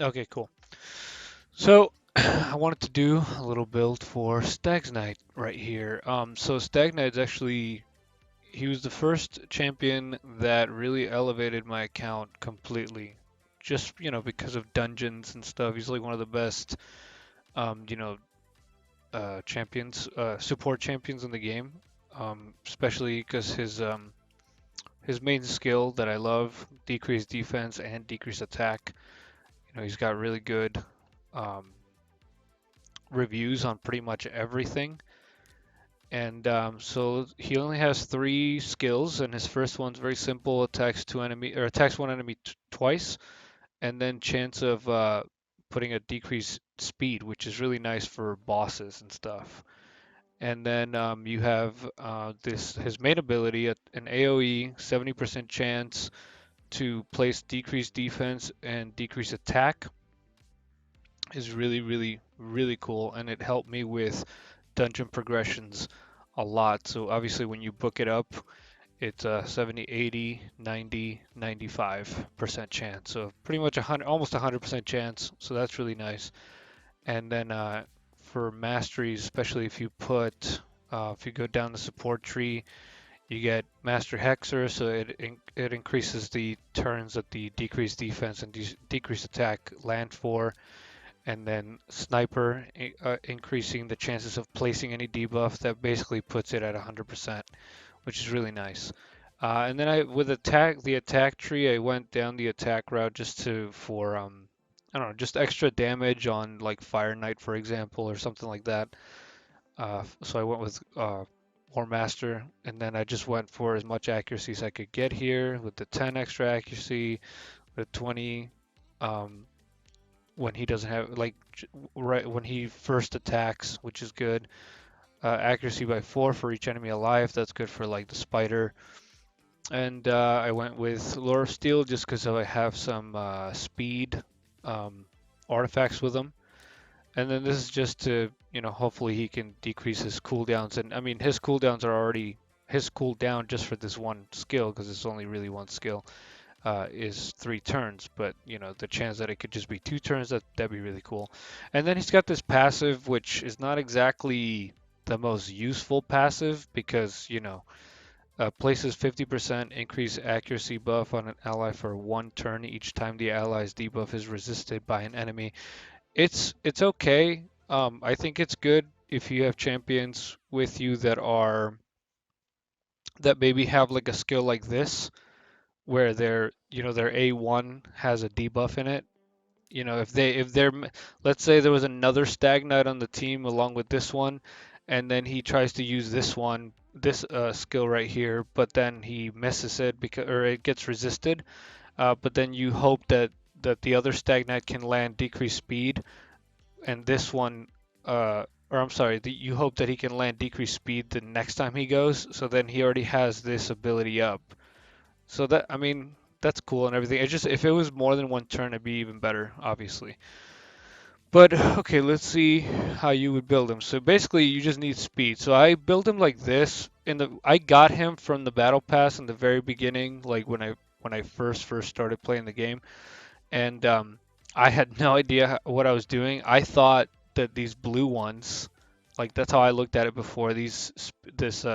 Okay, cool. So I wanted to do a little build for Stag Knight right here. So Stag Knight's actually he was the first champion that really elevated my account completely. Just, because of dungeons and stuff. He's like one of the best, um, you know, support champions in the game. Especially because his main skill that I love, decreased defense and decreased attack. He's got really good um, reviews on pretty much everything. And so he only has three skills, and his first one's very simple: attacks one enemy twice, and then chance of putting a decreased speed, which is really nice for bosses and stuff. And then you have this his main ability, an AOE 70% chance to place decreased defense and decreased attack is really, really, really cool, and it helped me with dungeon progressions a lot. So obviously when you book it up, it's a 70, 80, 90, 95% chance. So pretty much 100, almost 100% chance. So that's really nice. And then for masteries, especially if you go down the support tree, you get Master Hexer, so it increases the turns that the decreased defense and decreased attack land for, and then Sniper, increasing the chances of placing any debuff that basically puts it at 100%, which is really nice. And then with the attack tree, I went down the attack route just for I don't know, just extra damage on like Fire Knight, for example, or something like that. So I went with War Master, and then I just went for as much accuracy as I could get here with the 10 extra accuracy, the 20 um, when he doesn't have like right when he first attacks, which is good. Accuracy by 4 for each enemy alive. That's good for like the spider. And I went with Lure of Steel just because I have some speed um, artifacts with him. And then this is just to, hopefully he can decrease his cooldowns. And I mean, his cooldowns are already his cooldown just for this one skill because it's only really one skill is 3 turns. But the chance that it could just be 2 turns, that'd be really cool. And then he's got this passive, which is not exactly the most useful passive because places 50% increase accuracy buff on an ally for 1 turn each time the ally's debuff is resisted by an enemy. It's okay. I think it's good if you have champions with you that maybe have like a skill like this where their A1 has a debuff in it. If they're let's say there was another Stag Knight on the team along with this one, and then he tries to use this skill right here, but then he misses it because or it gets resisted. But then you hope that the other Stag Knight can land decreased speed, and this one, or I'm sorry, you hope that he can land decreased speed the next time he goes. So then he already has this ability up. So that I mean that's cool and everything. It's just if it was more than 1 turn, it'd be even better, obviously. But okay, let's see how you would build him. So basically, you just need speed. So I built him like this. I got him from the battle pass in the very beginning, like when I first started playing the game, and I had no idea what I was doing. I thought that these blue ones, like that's how I looked at it before. This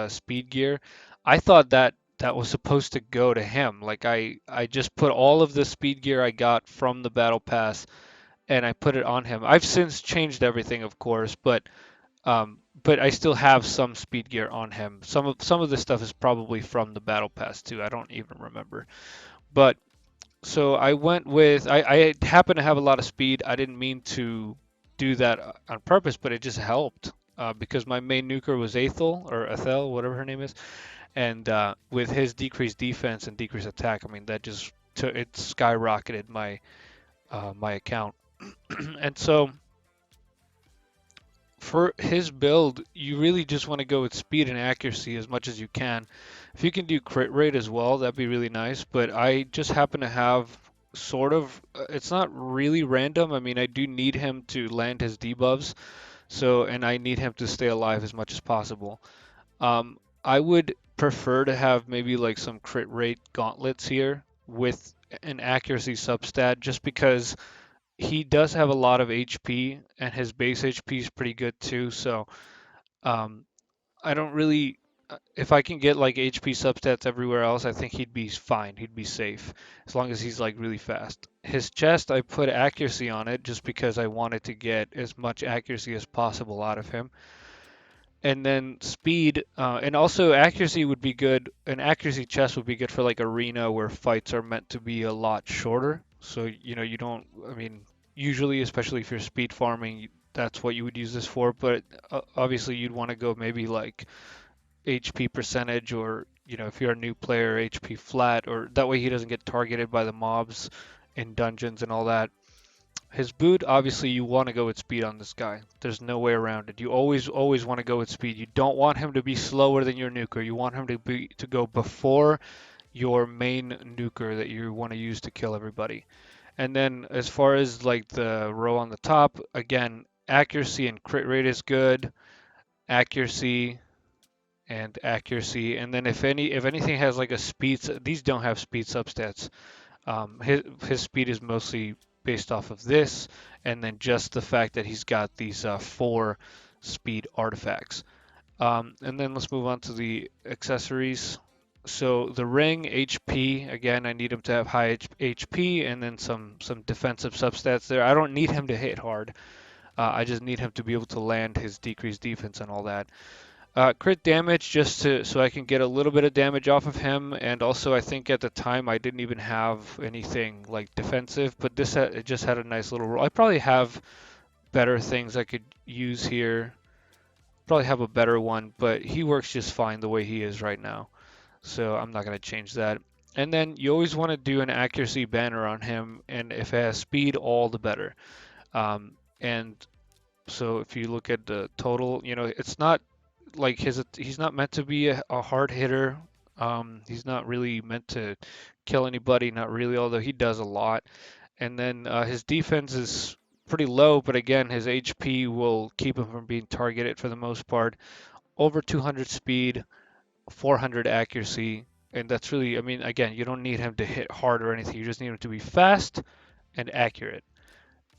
speed gear, I thought that was supposed to go to him. Like I just put all of the speed gear I got from the battle pass and I put it on him. I've since changed everything, of course, but I still have some speed gear on him. Some of the stuff is probably from the battle pass too. I don't even remember. But so I went with I happen to have a lot of speed. I didn't mean to do that on purpose, but it just helped because my main nuker was Ethel, whatever her name is, and with his decreased defense and decreased attack, I mean that just it skyrocketed my account. And so for his build, you really just want to go with speed and accuracy as much as you can. If you can do crit rate as well, that'd be really nice. But I just happen to have sort of, it's not really random. I mean, I do need him to land his debuffs, and I need him to stay alive as much as possible. I would prefer to have maybe like some crit rate gauntlets here with an accuracy substat, just because he does have a lot of HP, and his base HP is pretty good too. So um, I don't really. If I can get like HP substats everywhere else, I think he'd be fine. He'd be safe as long as he's like really fast. His chest, I put accuracy on it just because I wanted to get as much accuracy as possible out of him. And then speed, and also accuracy would be good. An accuracy chest would be good for like arena where fights are meant to be a lot shorter. So, you know, you don't, I mean, usually, especially if you're speed farming, that's what you would use this for. But obviously, you'd want to go maybe like HP percentage, or, you know, if you're a new player, HP flat, or that way he doesn't get targeted by the mobs in dungeons and all that. His boot, obviously, you want to go with speed on this guy. There's no way around it. You always want to go with speed. You don't want him to be slower than your nuker. You want him to go before your main nuker that you want to use to kill everybody. And then as far as like the row on the top, again, accuracy and crit rate is good. Accuracy and accuracy. And then if anything has like a speed, these don't have speed substats. His speed is mostly based off of this, and then just the fact that he's got these 4 speed artifacts. And then let's move on to the accessories. So the ring HP, again, I need him to have high HP and then some defensive substats there. I don't need him to hit hard. I just need him to be able to land his decreased defense and all that. Crit damage just so I can get a little bit of damage off of him, and also I think at the time I didn't even have anything like defensive, but it just had a nice little roll. I probably have better things I could use here. Probably have a better one, but he works just fine the way he is right now, so I'm not going to change that. And then you always want to do an accuracy banner on him, and if it has speed, all the better. And so if you look at the total, you know, it's not like he's not meant to be a hard hitter. He's not really meant to kill anybody, not really, although he does a lot. And then his defense is pretty low, but again, his HP will keep him from being targeted for the most part. Over 200 speed, 400 accuracy, and that's really, I mean, again, you don't need him to hit hard or anything. You just need him to be fast and accurate.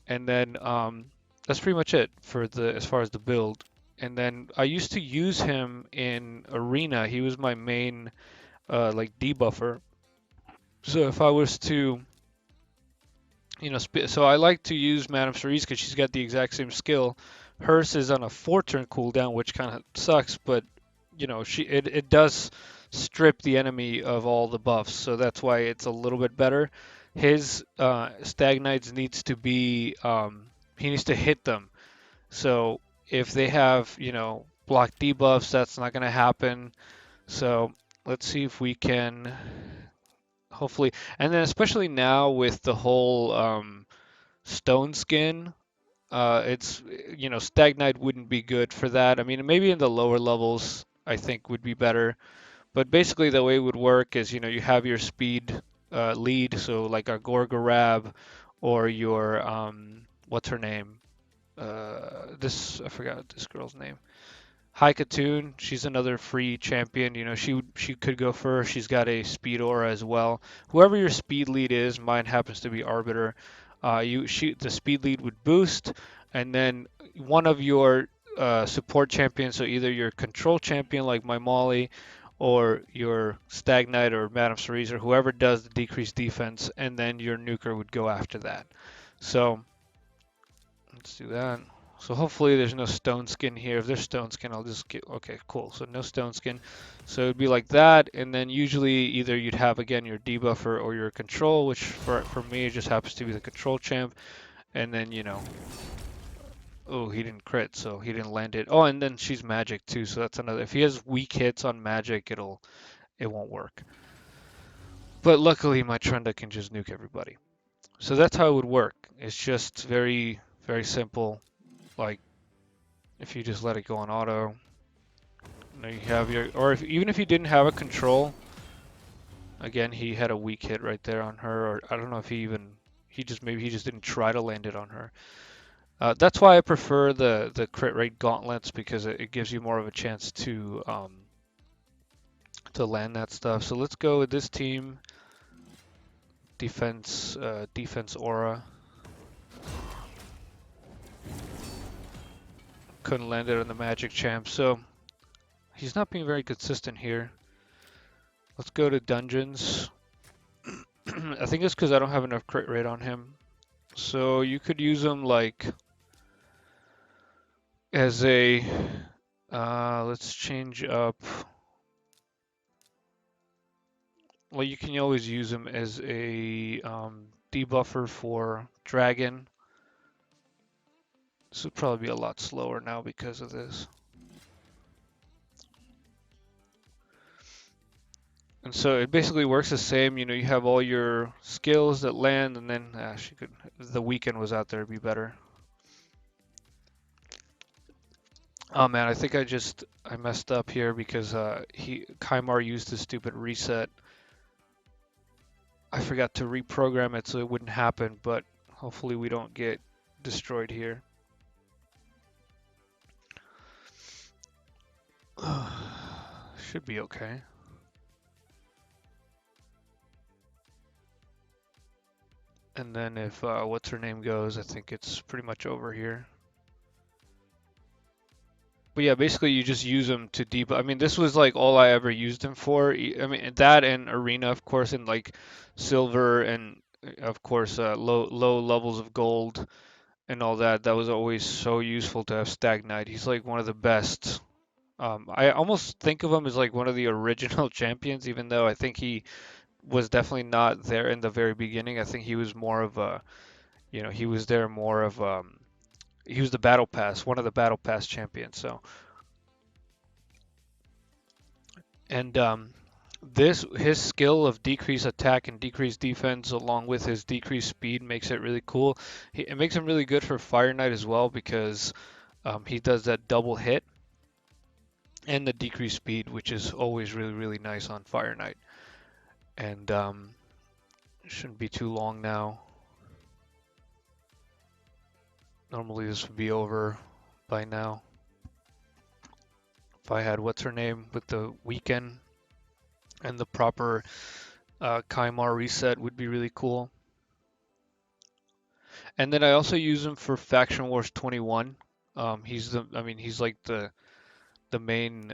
And then that's pretty much it for the as far as the build. And then I used to use him in arena. He was my main like debuffer. So if I was to, you know, so I like to use Masteries because she's got the exact same skill. Hers is on a 4-turn cooldown, which kind of sucks, but you know, it does strip the enemy of all the buffs, so that's why it's a little bit better. His Stag Knights needs to be he needs to hit them. So if they have, you know, block debuffs, that's not going to happen. So let's see if we can hopefully, and then especially now with the whole stone skin, it's, you know, Stag Knight wouldn't be good for that. I mean, maybe in the lower levels, I think would be better. But basically, the way it would work is, you know, you have your speed lead, so like our Gorgorab or your what's her name? This I forgot this girl's name. Haikatoon, she's another free champion. You know, she could go first. She's got a speed aura as well. Whoever your speed lead is, mine happens to be Arbiter. The speed lead would boost, and then one of your support champions, so either your control champion like my Molly, or your Stag Knight or Madame Cerise, or whoever does the decreased defense, and then your nuker would go after that. So let's do that. So hopefully there's no stone skin here. If there's stone skin, I'll just get, okay, cool. So no stone skin. So it'd be like that, and then usually either you'd have again your debuffer or your control, which for me it just happens to be the control champ. And then, you know, oh, he didn't crit, so he didn't land it. Oh, and then she's magic too, so that's another. If he has weak hits on magic, it won't work. But luckily my Trenda can just nuke everybody. So that's how it would work. It's just very, very simple. Like, if you just let it go on auto, you know, you have your, or even if you didn't have a control, again, he had a weak hit right there on her, or I don't know if maybe he just didn't try to land it on her. That's why I prefer the crit rate gauntlets, because it gives you more of a chance to land that stuff. So let's go with this team, defense aura. couldn't land it on the Magic Champ. So he's not being very consistent here. Let's go to Dungeons. I think it's because I don't have enough crit rate on him. So you could use him like as a, let's change up. Well, you can always use him as a debuffer for Dragon. This would probably be a lot slower now because of this. And so it basically works the same. You know, you have all your skills that land, and then she could. If the weekend was out there, it'd be better. Oh man, I think I messed up here because Kaimar used his stupid reset. I forgot to reprogram it so it wouldn't happen, but hopefully we don't get destroyed here. Should be okay. And then if what's her name goes, I think it's pretty much over here. But yeah, basically you just use them to debuff. I mean, this was like all I ever used them for. I mean, that and Arena, of course, and like Silver and of course low levels of gold and all that. That was always so useful to have Stag Knight. He's like one of the best. I almost think of him as like one of the original champions, even though I think he was definitely not there in the very beginning. I think he was more of a, you know, he was there more of he was the battle pass, one of the battle pass champions. So and this his skill of decrease attack and decrease defense along with his decreased speed makes it really cool. It makes him really good for Fire Knight as well because he does that double hit and the decreased speed, which is always really nice on Fire Knight. And shouldn't be too long now. Normally this would be over by now. If I had what's her name with the weekend and the proper Kaimar reset would be really cool. And then I also use him for Faction Wars 21. He's like the main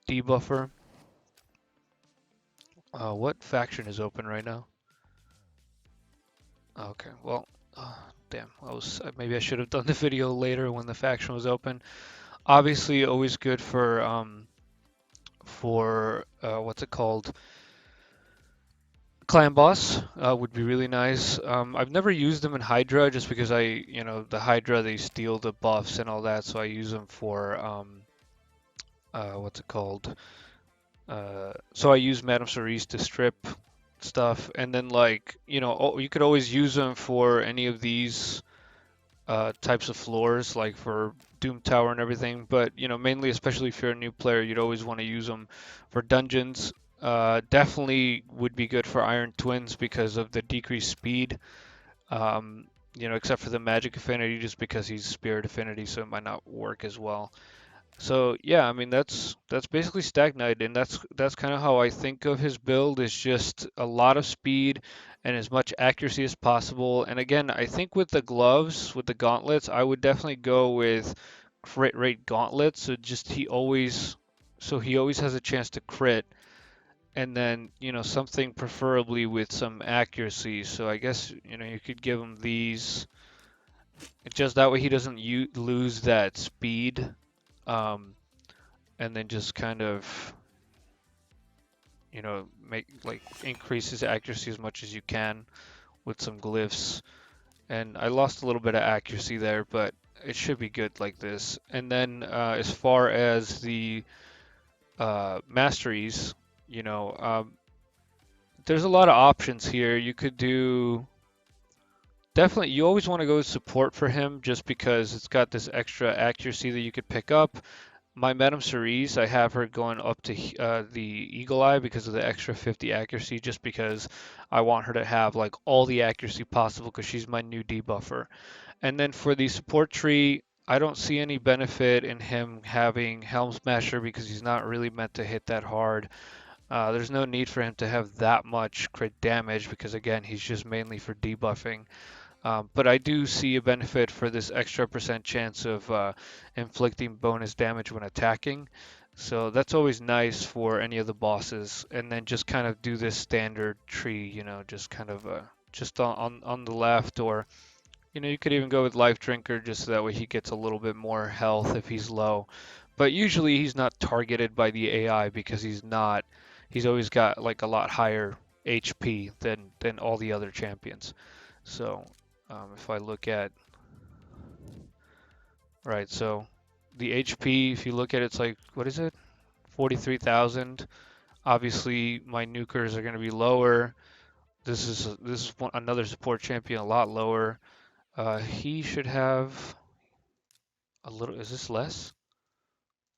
debuffer. What faction is open right now? Okay, well, damn, maybe I should have done the video later when the faction was open. Obviously, always good for what's it called? Clan Boss would be really nice. I've never used them in Hydra just because the Hydra, they steal the buffs and all that, so I use them for, what's it called? So I use Madame Cerise to strip stuff, and then like, you could always use them for any of these types of floors, like for Doom Tower and everything. But mainly, especially if you're a new player, you'd always want to use them for dungeons. Definitely would be good for Iron Twins because of the decreased speed. Except for the Magic Affinity, just because he's Spirit Affinity, so it might not work as well. So yeah, I mean that's basically Stag Knight, and that's kind of how I think of his build. Is just a lot of speed and as much accuracy as possible. And again, I think with the gloves, with the gauntlets, I would definitely go with crit rate gauntlets. So he always has a chance to crit, and then something preferably with some accuracy. So I guess you could give him these, just that way he doesn't lose that speed. And then just kind of, make like increase his accuracy as much as you can with some glyphs. And I lost a little bit of accuracy there, but it should be good like this. And then as far as the masteries, there's a lot of options here. You could do definitely. You always want to go with support for him, just because it's got this extra accuracy that you could pick up. My Madame Cerise, I have her going up to the Eagle Eye because of the extra 50 accuracy, just because I want her to have like all the accuracy possible because she's my new debuffer. And then for the support tree, I don't see any benefit in him having Helm Smasher because he's not really meant to hit that hard. There's no need for him to have that much crit damage because again, he's just mainly for debuffing. But I do see a benefit for this extra percent chance of inflicting bonus damage when attacking. So that's always nice for any of the bosses. And then just kind of do this standard tree, just kind of just on the left, or you could even go with Life Drinker just so that way he gets a little bit more health if he's low. But usually he's not targeted by the AI because he's always got like a lot higher HP than all the other champions. So if I look at, right, so the HP, if you look at it, it's like, what is it? 43,000. Obviously, my nukers are going to be lower. This is another support champion a lot lower. He should have a little. Is this less?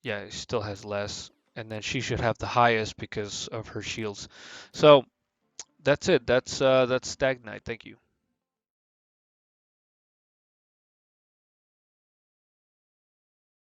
Yeah, he still has less. And then she should have the highest because of her shields. So that's it. That's Stag Knight. Thank you.